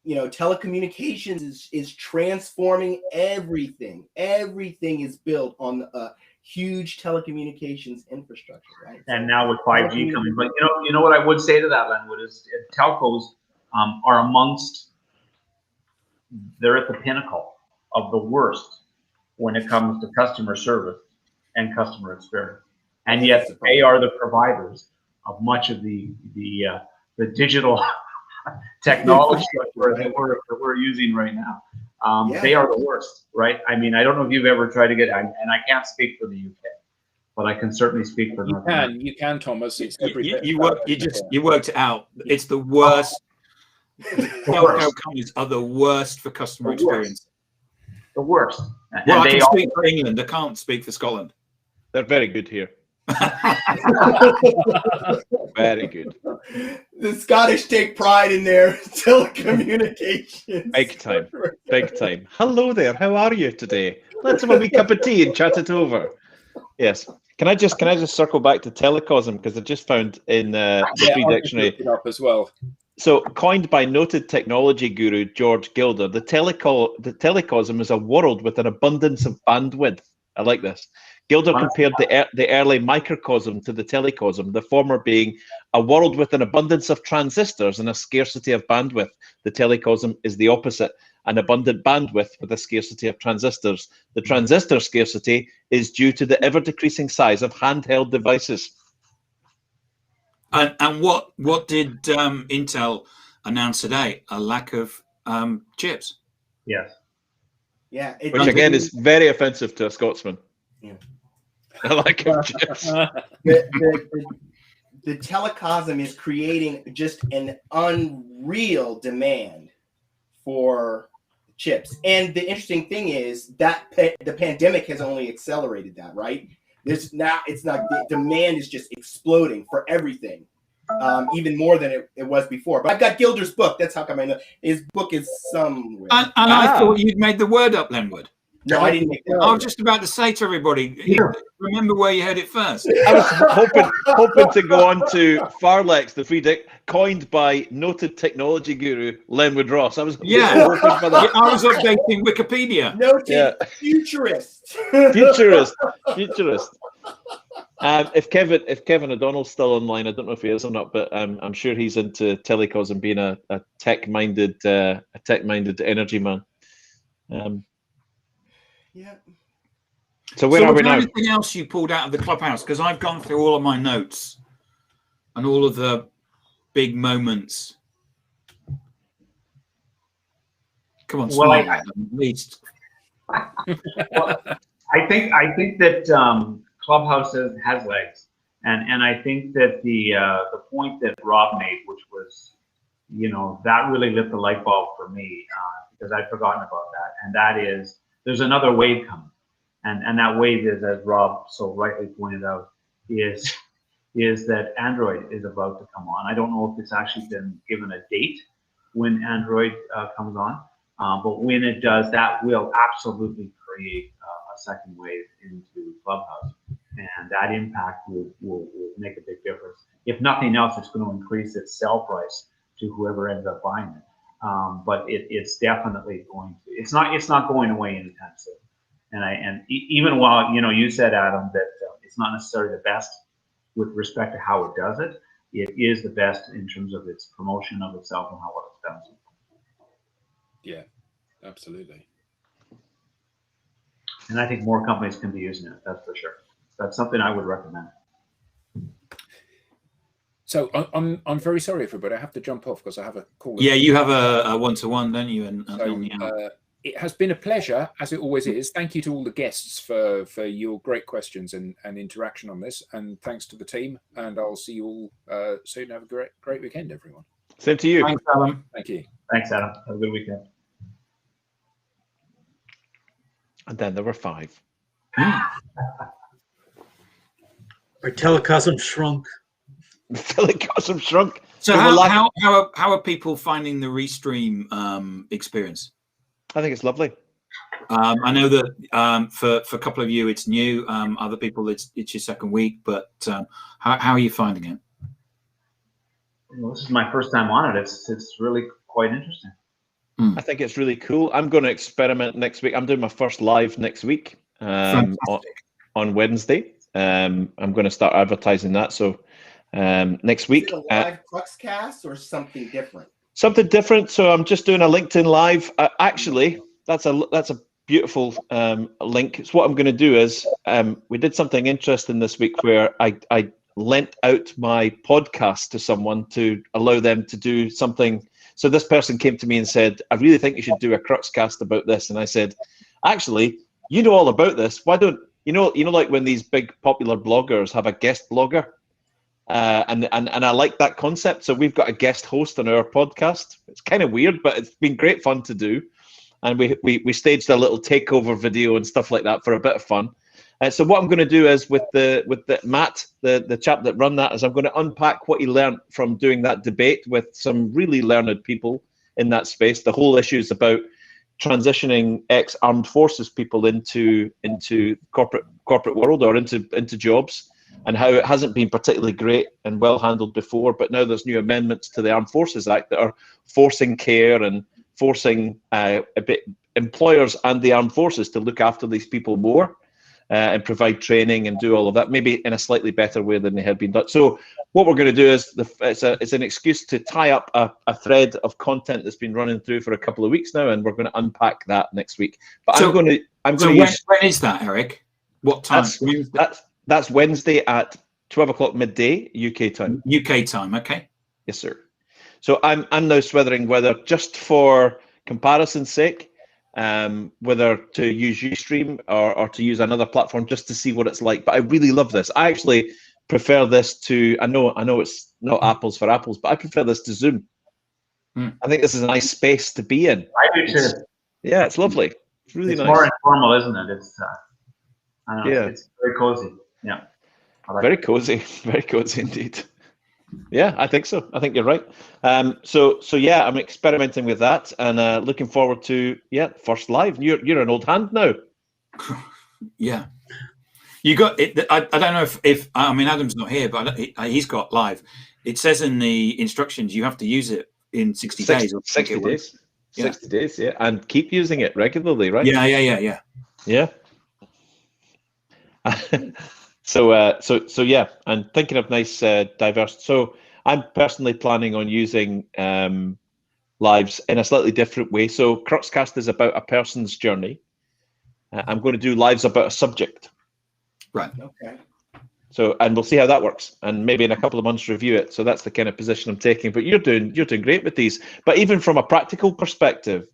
telecommunications is transforming everything. Everything is built on a huge telecommunications infrastructure, right? And now with 5G coming, but you know what I would say to that, Lenwood, is telcos are they're at the pinnacle of the worst when it comes to customer service and customer experience. And yet they are the providers of much of the digital technology that we're using right now. They are the worst, right? I mean, I don't know if you've ever tried to get, and I can't speak for the UK, but I can certainly speak for North America. You can, Thomas. It's you worked it out. It's the worst. Telco companies are the worst for customer experience. The worst. Well, I can speak for England. I can't speak for Scotland. They're very good here. Very good. The Scottish take pride in their telecommunications. Big time. Big time. Hello there. How are you today? Let's have a wee cup of tea and chat it over. Yes. Can I just circle back to telecosm, because I just found in the free dictionary it up as well. So, coined by noted technology guru George Gilder, the telecosm is a world with an abundance of bandwidth. I like this. Gilder compared the early microcosm to the telecosm, the former being a world with an abundance of transistors and a scarcity of bandwidth. The telecosm is the opposite, an abundant bandwidth with a scarcity of transistors. The transistor scarcity is due to the ever-decreasing size of handheld devices. And what did Intel announce today? A lack of chips. Yes. Yeah. Which again is very offensive to a Scotsman. Yeah. A lack of chips. The telecosm is creating just an unreal demand for chips. And the interesting thing is that the pandemic has only accelerated that, right? It's not the demand is just exploding for everything, even more than it was before. But I've got Gilder's book. That's how come I know his book is somewhere. And I thought you'd made the word up, Lenwood. No, I didn't make that. I was just about to say to everybody, remember where you heard it first. I was hoping to go on to Farlex, the free dick, coined by noted technology guru Lenwood Ross. I was hoping for that. I was updating Wikipedia. Noted futurist. Futurist. If Kevin O'Donnell's still online, I don't know if he is or not, but I'm sure he's into telecos and being a tech-minded energy man. Yeah. So where are we now? Anything else you pulled out of the Clubhouse? Because I've gone through all of my notes and all of the big moments. Come on, Well, at least. Well, I think that Clubhouse has legs, and I think that the point that Rob made, which was, that really lit the light bulb for me, because I'd forgotten about that, and that is there's another wave coming, and that wave is, as Rob so rightly pointed out, is that Android is about to come on. I don't know if it's actually been given a date when Android comes on, but when it does, that will absolutely create a second wave into Clubhouse, and that impact will make a big difference. If nothing else, it's going to increase its sell price to whoever ends up buying it. But it's definitely going to. It's not going away anytime soon. And even while you said, Adam, that it's not necessarily the best with respect to how it does it, it is the best in terms of its promotion of itself and how well it's done. Yeah, absolutely. And I think more companies can be using it. That's for sure. That's something I would recommend. So I'm very sorry, everybody. I have to jump off because I have a call. Yeah, you have a one-to-one, don't you? And it has been a pleasure, as it always is. Thank you to all the guests for your great questions and interaction on this, and thanks to the team. And I'll see you all soon. Have a great weekend, everyone. Same to you. Thanks, Adam. Thank you. Thanks, Adam. Have a good weekend. And then there were 5. Our telecosm shrunk. The telecosm shrunk. So how are people finding the Restream experience? I think it's lovely. I know that for a couple of you it's new. Other people it's your second week. But how are you finding it? Well, this is my first time on it. It's really quite interesting. I think it's really cool. I'm going to experiment next week. I'm doing my first live next week on Wednesday. I'm going to start advertising that. So next week. Is it a live Cruxcast or something different? Something different. So I'm just doing a LinkedIn live. Actually, that's a beautiful link. So what I'm going to do is we did something interesting this week where I lent out my podcast to someone to allow them to do something. So this person came to me and said, I really think you should do a Cruxcast about this. And I said, actually, you know all about this. Why don't you know like when these big popular bloggers have a guest blogger? And I like that concept. So we've got a guest host on our podcast. It's kind of weird, but it's been great fun to do. And we staged a little takeover video and stuff like that for a bit of fun. So what I'm going to do is with the Matt, the chap that run that, is I'm going to unpack what he learned from doing that debate with some really learned people in that space. The whole issue is about transitioning ex-armed forces people into corporate world or into jobs, and how it hasn't been particularly great and well handled before. But now there's new amendments to the Armed Forces Act that are forcing care and forcing employers and the armed forces to look after these people more. And provide training and do all of that, maybe in a slightly better way than they had been done. So what we're going to do is it's an excuse to tie up a thread of content that's been running through for a couple of weeks now, and we're going to unpack that next week. But so, when is that, Eric? What time? That's Wednesday at 12 o'clock midday UK time. UK time, okay. Yes, sir. So I'm now swithering whether, just for comparison's sake, whether to use Restream or to use another platform just to see what it's like. But I really love this. I actually prefer this to, I know it's not apples for apples, but I prefer this to Zoom. I think this is a nice space to be in. I do too. Yeah, it's lovely. It's really nice. It's more informal, isn't it? It's I don't know, it's very cozy. Yeah. Very cozy. Very cozy indeed. Yeah, I think so. I think you're right. So yeah, I'm experimenting with that and looking forward to first live. You're an old hand now. Yeah. You got it. I don't know if I mean Adam's not here, but he's got live. It says in the instructions you have to use it in 60 days. Or 60 days. Yeah. 60 days, yeah. And keep using it regularly, right? Yeah. Yeah. So yeah, and thinking of nice diverse. So I'm personally planning on using lives in a slightly different way. So Cruxcast is about a person's journey. I'm going to do lives about a subject. Right. Okay. So, and we'll see how that works, and maybe in a couple of months review it. So that's the kind of position I'm taking. But you're doing great with these. But even from a practical perspective,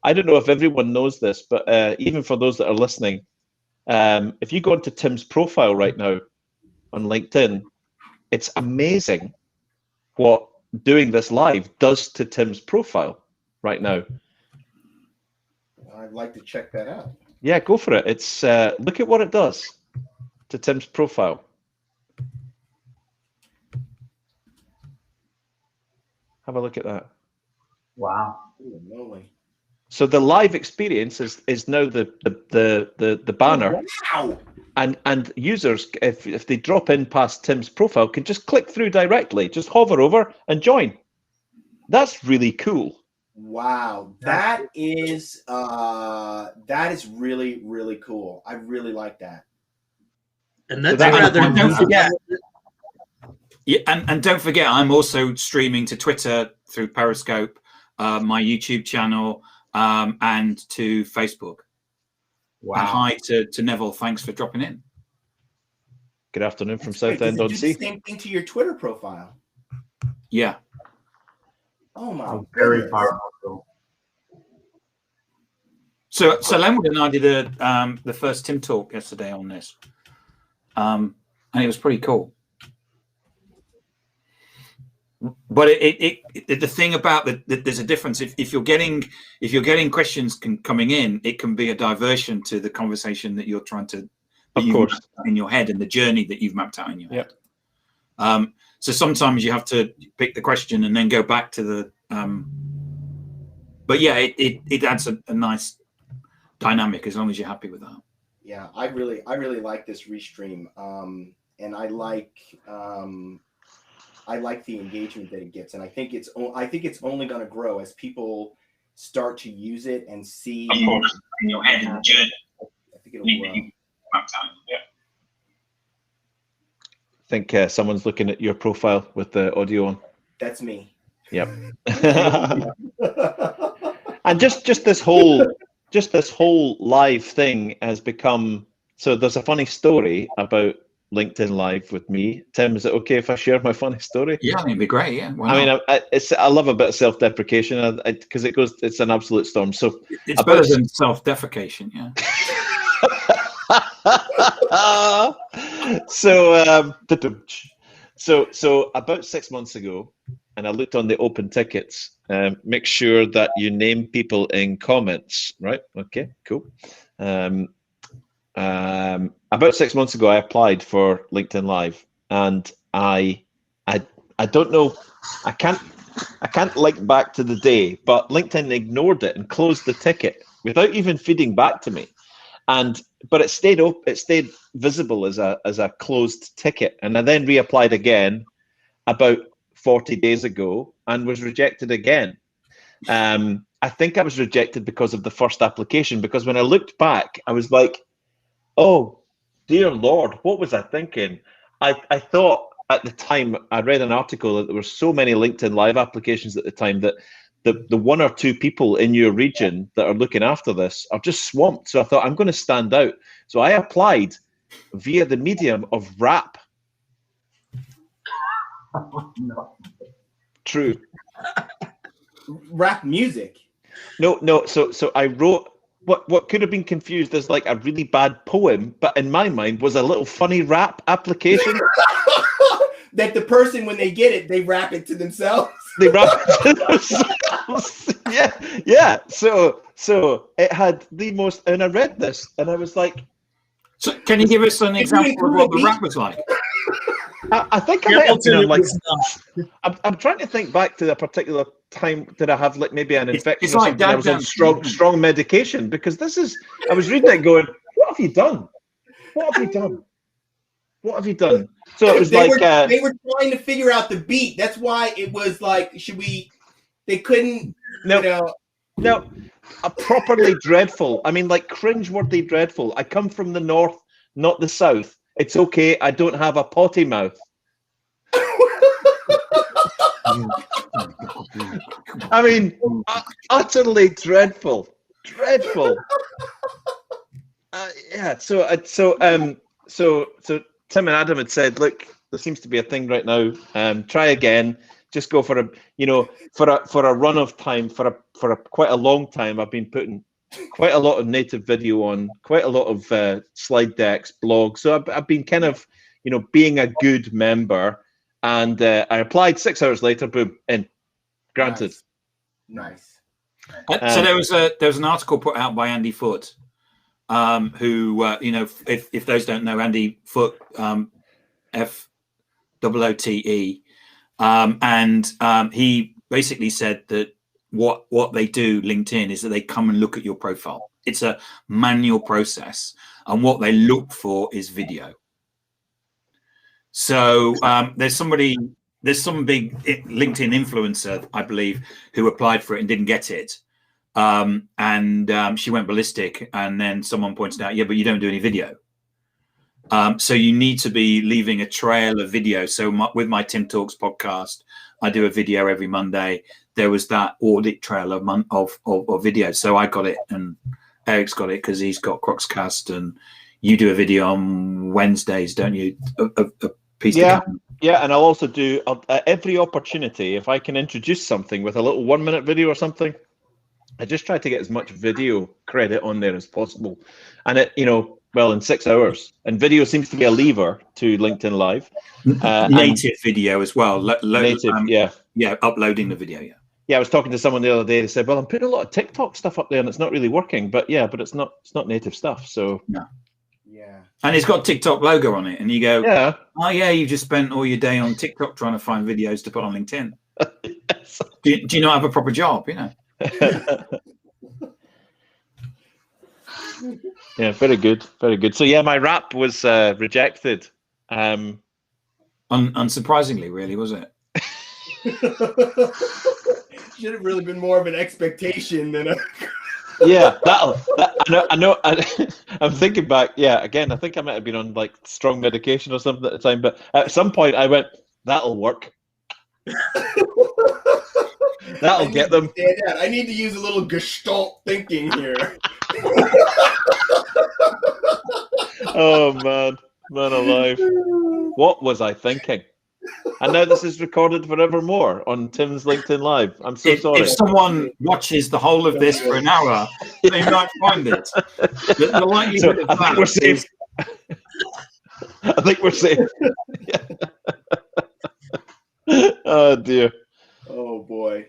I don't know if everyone knows this, but even for those that are listening, if you go into Tim's profile right now on LinkedIn, it's amazing what doing this live does to Tim's profile right now. I'd like to check that out. Yeah, go for it. It's look at what it does to Tim's profile. Have a look at that. Wow. Ooh, moly. So the live experience is now the banner. Wow. And users, if they drop in past Tim's profile, can just click through directly, just hover over and join. That's really cool. Wow, that is really, really cool. I really like that. And that's that- rather and don't forget, new. yeah, and don't forget, I'm also streaming to Twitter through Periscope, my YouTube channel, and to Facebook. Wow. And hi to Neville. Thanks for dropping in. Good afternoon from That's great. Southend Does on it do Sea. the same thing to your Twitter profile? Yeah. Oh my Very goodness. powerful. So Lenwood and I did the first Tim talk yesterday on this, and it was pretty cool. But the thing about there's a difference. If you're getting questions coming in, it can be a diversion to the conversation that you're trying to, Of course, in your head and the journey that you've mapped out in your head. So sometimes you have to pick the question and then go back to the. But yeah, it adds a nice dynamic as long as you're happy with that. Yeah, I really like this Restream, and I like the engagement that it gets, and I think it's only going to grow as people start to use it and see. Of course, in your head and journey. I think it'll grow. Yeah. I think someone's looking at your profile with the audio on. That's me. Yep. And just this whole live thing has become. So there's a funny story about LinkedIn Live with me. Tim, is it okay if I share my funny story? Yeah, I think it'd be great. Yeah. I mean, I love a bit of self-deprecation because it's an absolute storm. So it's better than self-defecation. Yeah. So about 6 months ago, and I looked on the open tickets. Make sure that you name people in comments, right? Okay, cool. About 6 months ago, I applied for LinkedIn Live, and I don't know, I can't link back to the day, but LinkedIn ignored it and closed the ticket without even feeding back to me. But it stayed visible as a closed ticket, and I then reapplied again about 40 days ago and was rejected again. I think I was rejected because of the first application, because when I looked back, I was like, oh, dear Lord, what was I thinking? I thought at the time, I read an article that there were so many LinkedIn Live applications at the time that the one or two people in your region that are looking after this are just swamped. So I thought, I'm going to stand out. So I applied via the medium of rap. No. True. Rap music. No. So I wrote what could have been confused as like a really bad poem, but in my mind was a little funny rap application. That the person, when they get it, they rap it to themselves. They rap it to themselves. Yeah. So it had the most, and I read this and I was like, so can you give us an example of what the rap was like? I think I might have been like, I'm trying to think back to a particular time. Did I have like maybe an infection or like something? I was on strong medication, because I was reading it going, what have you done? What have you done? What have you done? So it was they like were trying to figure out the beat. That's why it was like, should we? They couldn't. no, You know, no, a properly dreadful. I mean, like cringe-worthy dreadful. I come from the north, not the south. It's okay. I don't have a potty mouth. I mean, utterly dreadful, dreadful. Yeah. So Tim and Adam had said, look, there seems to be a thing right now. Try again. Just go for a run of time for quite a long time. I've been putting quite a lot of native video on, quite a lot of slide decks, blogs. So I've been kind of, being a good member. And I applied 6 hours later. Boom, in. Granted. Nice. So there was an article put out by Andy Foote, who if those don't know, Andy Foote, FOOTE, and he basically said that what they do, LinkedIn, is that they come and look at your profile. It's a manual process, and what they look for is video. So there's some big LinkedIn influencer, I believe, who applied for it and didn't get it. And she went ballistic. And then someone pointed out, yeah, but you don't do any video. So you need to be leaving a trail of video. So with my Tim Talks podcast, I do a video every Monday. There was that audit trail of video. So I got it, and Eric's got it because he's got Crocscast, and you do a video on Wednesdays, don't you? A piece. Yeah, and I'll also do every opportunity, if I can introduce something with a little 1 minute video or something, I just try to get as much video credit on there as possible. And it, in 6 hours. And video seems to be a lever to LinkedIn Live. Native video as well. Native, yeah, uploading the video. Yeah, I was talking to someone the other day. They said, "Well, I'm putting a lot of TikTok stuff up there, and it's not really working." But it's not native stuff. So no. Yeah. And it's got TikTok logo on it, and you go, yeah, oh yeah, you just spent all your day on TikTok trying to find videos to put on LinkedIn. do you not have a proper job? Yeah, very good, very good. So yeah, my rap was rejected. Unsurprisingly, really, was it? Should have really been more of an expectation than a. Yeah, I know. I'm thinking back. Yeah, again, I think I might have been on like strong medication or something at the time. But at some point, I went, "That'll work. That'll get them." I need to use a little Gestalt thinking here. Oh man alive! What was I thinking? And now this is recorded forevermore on Tim's LinkedIn Live. I'm so sorry. If someone watches the whole of this for an hour, they might find it. The likelihood of I think we're safe. I think we're safe. Oh dear. Oh boy.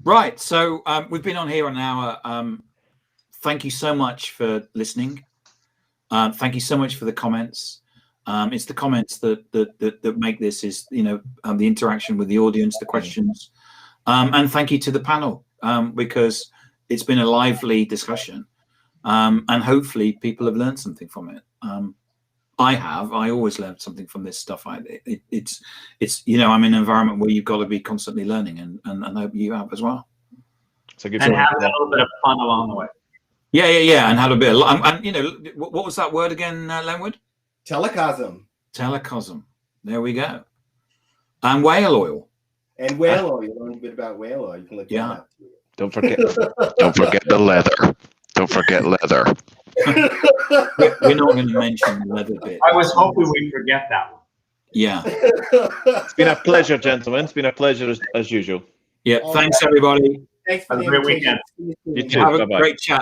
Right. So we've been on here an hour. Thank you so much for listening. Thank you so much for the comments. It's the comments that make this, is the interaction with the audience, the questions, and thank you to the panel, because it's been a lively discussion, and hopefully people have learned something from it. I always learn something from this stuff. It's I'm in an environment where you've got to be constantly learning, and I hope you have as well. It's a good and have a little bit of fun along the way. Yeah, and have a bit of and what was that word again, Lenwood? Telecosm. There we go. And whale oil. And whale oil. You learned a bit about whale oil. You can look that up. Don't forget the leather. Don't forget leather. We're not going to mention the leather bit. I was hoping we'd forget that one. Yeah. It's been a pleasure, gentlemen. It's been a pleasure as usual. Yeah. Thanks, everybody. Thanks for Have the a great invitation. weekend. You too. Have a Bye-bye. great chat.